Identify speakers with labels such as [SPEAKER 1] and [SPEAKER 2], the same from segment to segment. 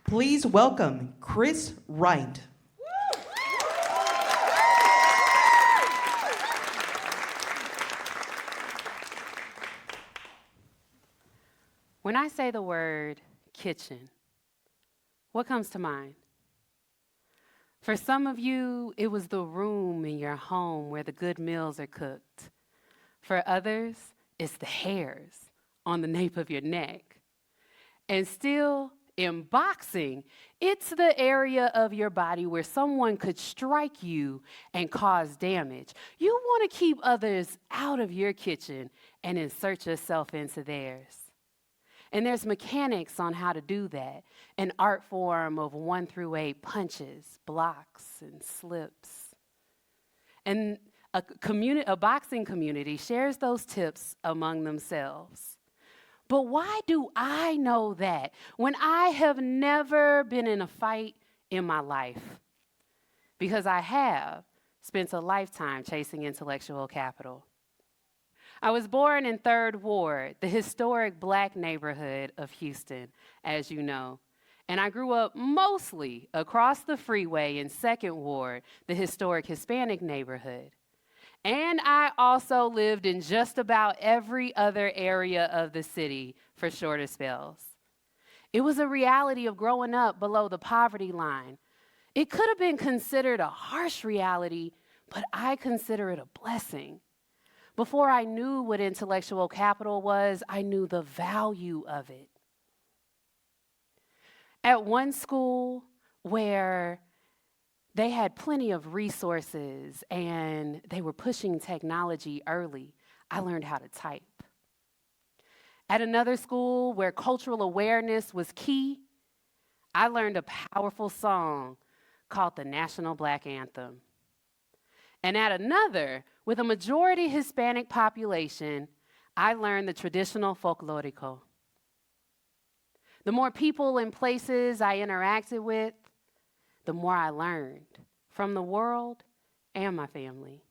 [SPEAKER 1] Please welcome Cris Wright.
[SPEAKER 2] When I say the word kitchen, what comes to mind? For some of you, it was the room in your home where the good meals are cooked. For others, it's the hairs on the nape of your neck. And still, in boxing, it's the area of your body where someone could strike you and cause damage. You want to keep others out of your kitchen and insert yourself into theirs. And there's mechanics on how to do that, an art form of 1 through 8 punches, blocks, and slips. And a boxing community shares those tips among themselves. But why do I know that when I have never been in a fight in my life? Because I have spent a lifetime chasing intellectual capital. I was born in 3rd Ward, the historic Black neighborhood of Houston, as you know. And I grew up mostly across the freeway in 2nd Ward, the historic Hispanic neighborhood. And I also lived in just about every other area of the city for shorter spells. It was a reality of growing up below the poverty line. It could have been considered a harsh reality, but I consider it a blessing. Before I knew what intellectual capital was, I knew the value of it. At one school where they had plenty of resources and they were pushing technology early, I learned how to type. At another school where cultural awareness was key, I learned a powerful song called the National Black Anthem. And at another, with a majority Hispanic population, I learned the traditional folklorico. The more people and places I interacted with, the more I learned from the world and my family.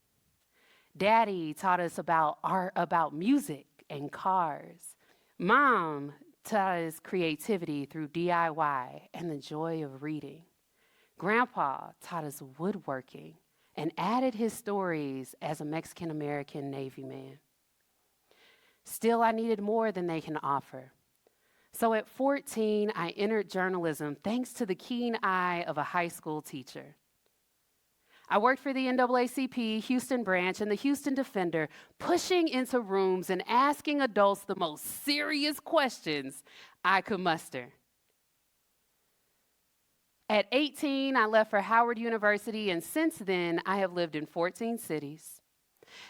[SPEAKER 2] Daddy taught us about art, about music and cars. Mom taught us creativity through DIY and the joy of reading. Grandpa taught us woodworking and added his stories as a Mexican-American Navy man. Still, I needed more than they can offer. So at 14, I entered journalism thanks to the keen eye of a high school teacher. I worked for the NAACP Houston branch and the Houston Defender, pushing into rooms and asking adults the most serious questions I could muster. At 18, I left for Howard University, and since then, I have lived in 14 cities,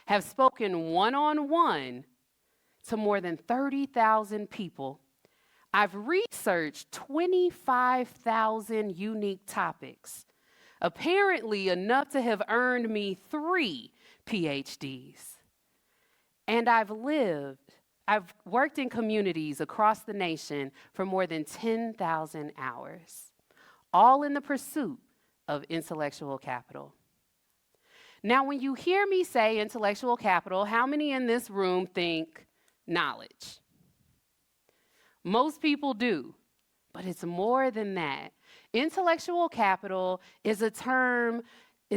[SPEAKER 2] have spoken one-on-one to more than 30,000 people. I've researched 25,000 unique topics, apparently enough to have earned me 3 PhDs. And I've worked in communities across the nation for more than 10,000 hours. All in the pursuit of intellectual capital. Now, when you hear me say intellectual capital, how many in this room think knowledge? Most people do, but it's more than that. Intellectual capital is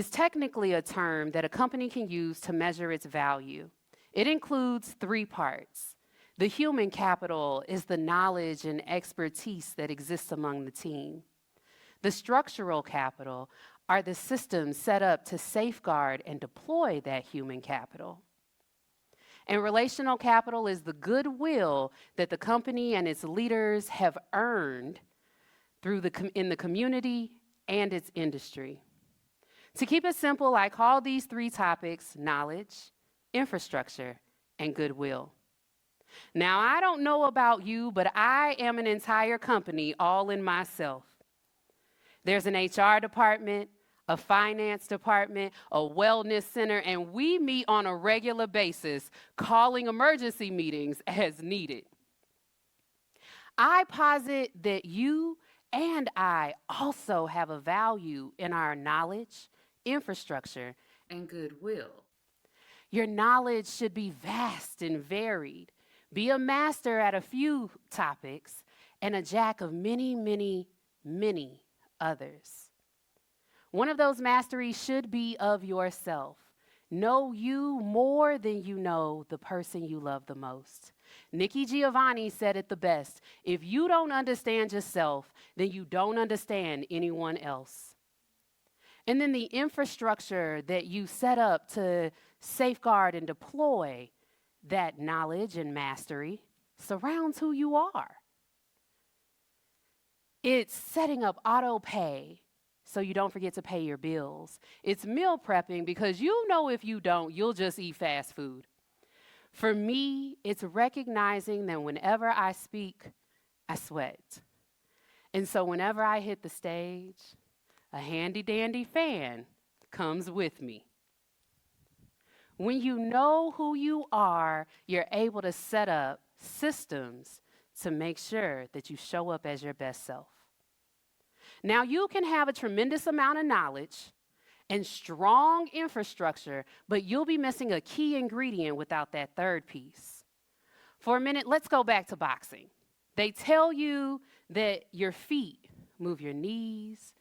[SPEAKER 2] technically a term that a company can use to measure its value. It includes 3 parts. The human capital is the knowledge and expertise that exists among the team. The structural capital are the systems set up to safeguard and deploy that human capital. And relational capital is the goodwill that the company and its leaders have earned in the community and its industry. To keep it simple, I call these 3 topics knowledge, infrastructure, and goodwill. Now, I don't know about you, but I am an entire company all in myself. There's an HR department, a finance department, a wellness center, and we meet on a regular basis, calling emergency meetings as needed. I posit that you and I also have a value in our knowledge, infrastructure, and goodwill. Your knowledge should be vast and varied. Be a master at a few topics and a jack of many, many many others. One of those masteries should be of yourself. Know you more than you know the person you love the most. Nikki Giovanni said it the best. If you don't understand yourself, then you don't understand anyone else. And then the infrastructure that you set up to safeguard and deploy that knowledge and mastery surrounds who you are. It's setting up auto pay so you don't forget to pay your bills. It's meal prepping because you know if you don't, you'll just eat fast food. For me, it's recognizing that whenever I speak, I sweat. And so whenever I hit the stage, a handy-dandy fan comes with me. When you know who you are, you're able to set up systems to make sure that you show up as your best self. Now, you can have a tremendous amount of knowledge and strong infrastructure, but you'll be missing a key ingredient without that third piece. For a minute, let's go back to boxing. They tell you that your feet move your knees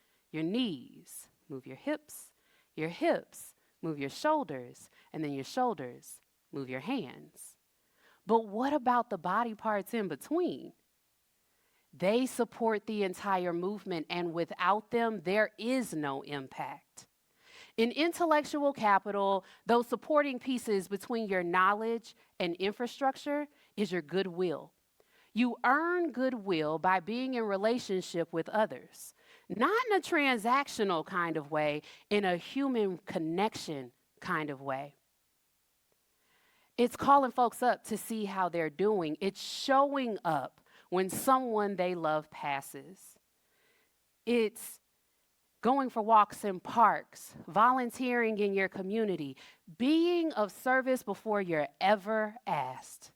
[SPEAKER 2] move your hips move your shoulders, and then your shoulders move your hands. But what about the body parts in between? They support the entire movement, and without them, there is no impact. In intellectual capital, those supporting pieces between your knowledge and infrastructure is your goodwill. You earn goodwill by being in relationship with others, not in a transactional kind of way, in a human connection kind of way. It's calling folks up to see how they're doing. It's showing up when someone they love passes. It's going for walks in parks, volunteering in your community, being of service before you're ever asked.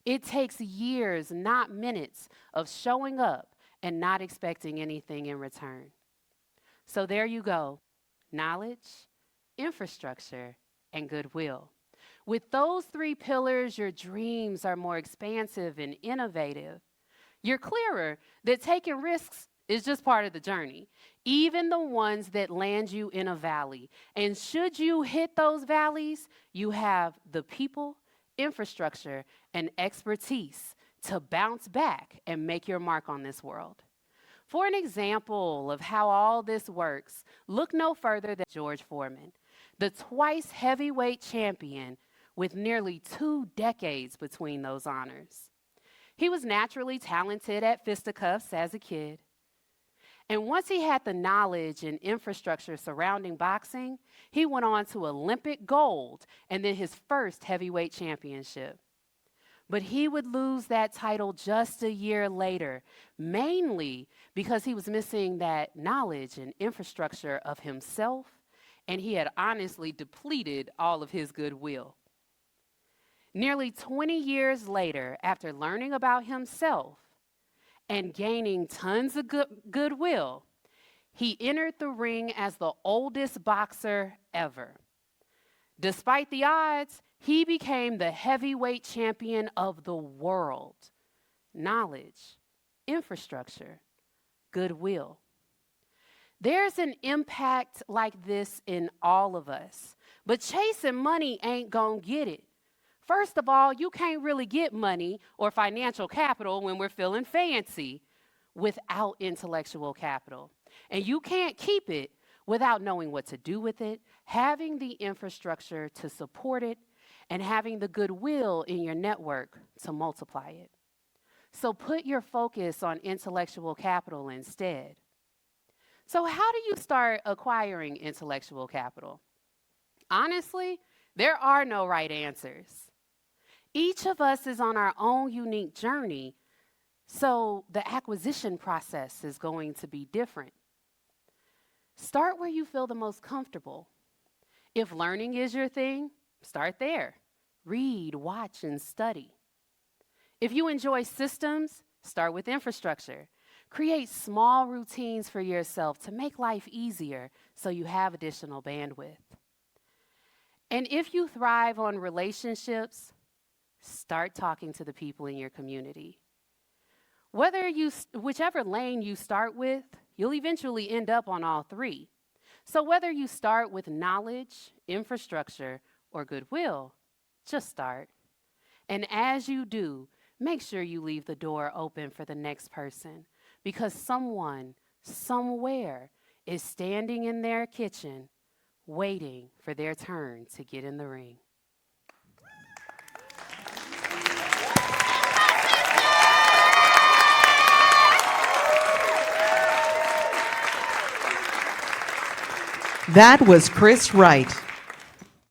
[SPEAKER 2] It takes years, not minutes, of showing up and not expecting anything in return. So there you go, knowledge, infrastructure, and goodwill. With those three pillars, your dreams are more expansive and innovative. You're clearer that taking risks is just part of the journey, even the ones that land you in a valley. And should you hit those valleys, you have the people, infrastructure, and expertise to bounce back and make your mark on this world. For an example of how all this works, look no further than George Foreman, the twice heavyweight champion with nearly 2 decades between those honors. He was naturally talented at fisticuffs as a kid. And once he had the knowledge and infrastructure surrounding boxing, he went on to Olympic gold and then his first heavyweight championship. But he would lose that title just a year later, mainly because he was missing that knowledge and infrastructure of himself, and he had honestly depleted all of his goodwill. Nearly 20 years later, after learning about himself and gaining tons of goodwill, he entered the ring as the oldest boxer ever. Despite the odds, he became the heavyweight champion of the world. Knowledge, infrastructure, goodwill. There's an impact like this in all of us, but chasing money ain't gonna get it. First of all, you can't really get money or financial capital when we're feeling fancy without intellectual capital. And you can't keep it without knowing what to do with it, having the infrastructure to support it, and having the goodwill in your network to multiply it. So put your focus on intellectual capital instead. So how do you start acquiring intellectual capital? Honestly, there are no right answers. Each of us is on our own unique journey, so the acquisition process is going to be different. Start where you feel the most comfortable. If learning is your thing, start there. Read, watch, and study. If you enjoy systems, start with infrastructure. Create small routines for yourself to make life easier so you have additional bandwidth. And if you thrive on relationships, start talking to the people in your community. Whichever lane you start with, you'll eventually end up on all three. So whether you start with knowledge, infrastructure, or goodwill, just start. And as you do, make sure you leave the door open for the next person, because someone, somewhere, is standing in their kitchen waiting for their turn to get in the ring.
[SPEAKER 1] That was Cris Wright.